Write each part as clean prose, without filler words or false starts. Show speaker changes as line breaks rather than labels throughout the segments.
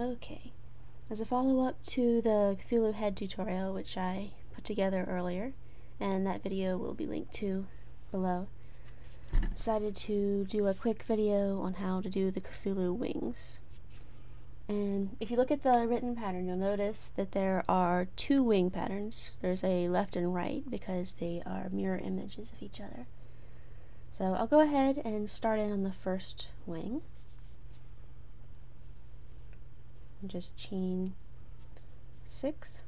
Okay, as a follow-up to the Cthulhu head tutorial, which I put together earlier, and that video will be linked to below, I decided to do a quick video on how to do the Cthulhu wings. And if you look at the written pattern, you'll notice that there are two wing patterns. There's a left and right because they are mirror images of each other. So I'll go ahead and start in on the first wing. Just chain 6,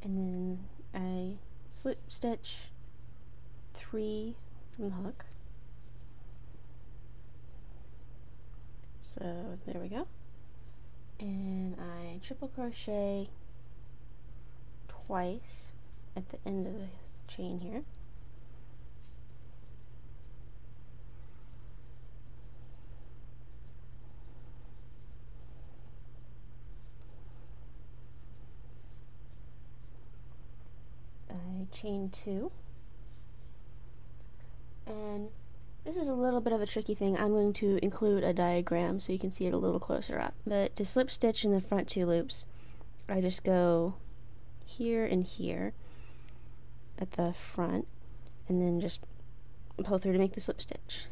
and then I slip stitch 3 from the hook. So there we go, and I triple crochet twice at the end of the chain here. Chain 2, and this is a little bit of a tricky thing. I'm going to include a diagram so you can see it a little closer up. But to slip stitch in the front 2 loops, I just go here and here at the front, and then just pull through to make the slip stitch.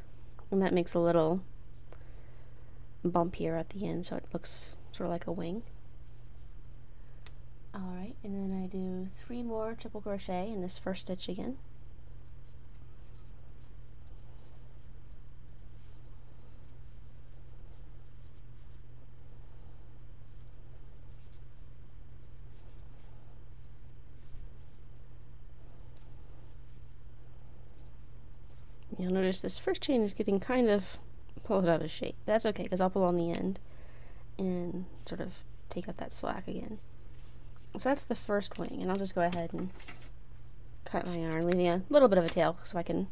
And that makes a little bump here at the end, so it looks sort of like a wing. Alright, and then I do 3 more triple crochet in this first stitch again. You'll notice this first chain is getting kind of pulled out of shape. That's okay, because I'll pull on the end and sort of take out that slack again. So that's the first wing, and I'll just go ahead and cut my yarn, leaving a little bit of a tail so I can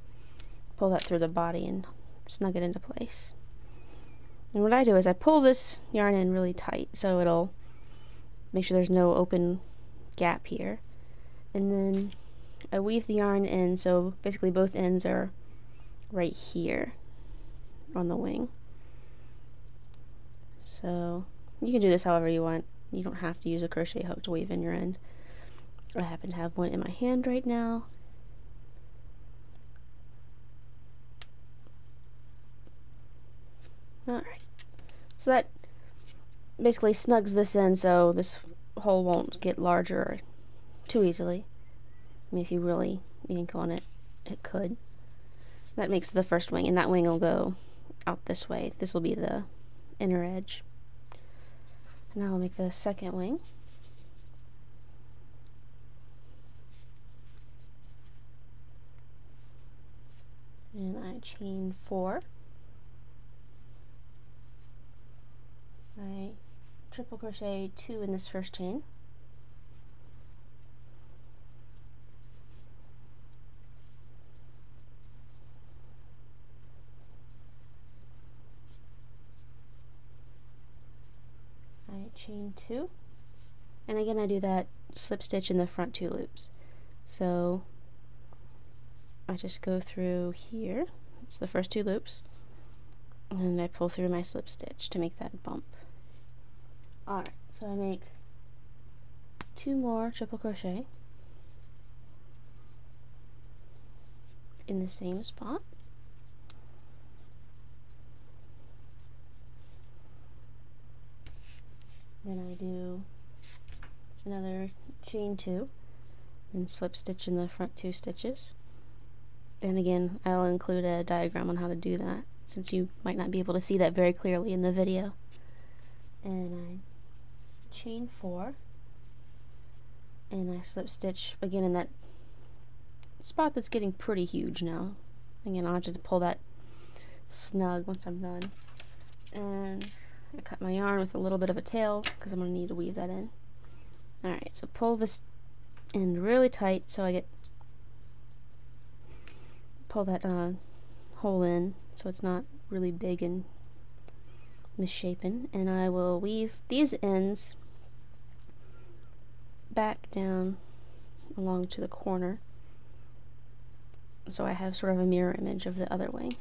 pull that through the body and snug it into place. And what I do is I pull this yarn in really tight so it'll make sure there's no open gap here, and then I weave the yarn in so basically both ends are right here on the wing. So you can do this however you want. You don't have to use a crochet hook to weave in your end. I happen to have one in my hand right now. Alright, so that basically snugs this in so this hole won't get larger too easily. I mean, if you really yank on it, it could. That makes the first wing, and that wing will go out this way. This will be the inner edge. Now I'll make the second wing. And I chain 4. I triple crochet 2 in this first chain. Chain 2, and again I do that slip stitch in the front 2 loops. So I just go through here, it's the first 2 loops, and I pull through my slip stitch to make that bump. Alright, so I make 2 more triple crochet in the same spot. Then I do another chain 2 and slip stitch in the front 2 stitches. And again, I'll include a diagram on how to do that, since you might not be able to see that very clearly in the video. And I chain 4, and I slip stitch again in that spot that's getting pretty huge now. Again, I'll have to pull that snug once I'm done. And I cut my yarn with a little bit of a tail because I'm going to need to weave that in. Alright, so pull this end really tight so I pull that hole in so it's not really big and misshapen, and I will weave these ends back down along to the corner so I have sort of a mirror image of the other wing.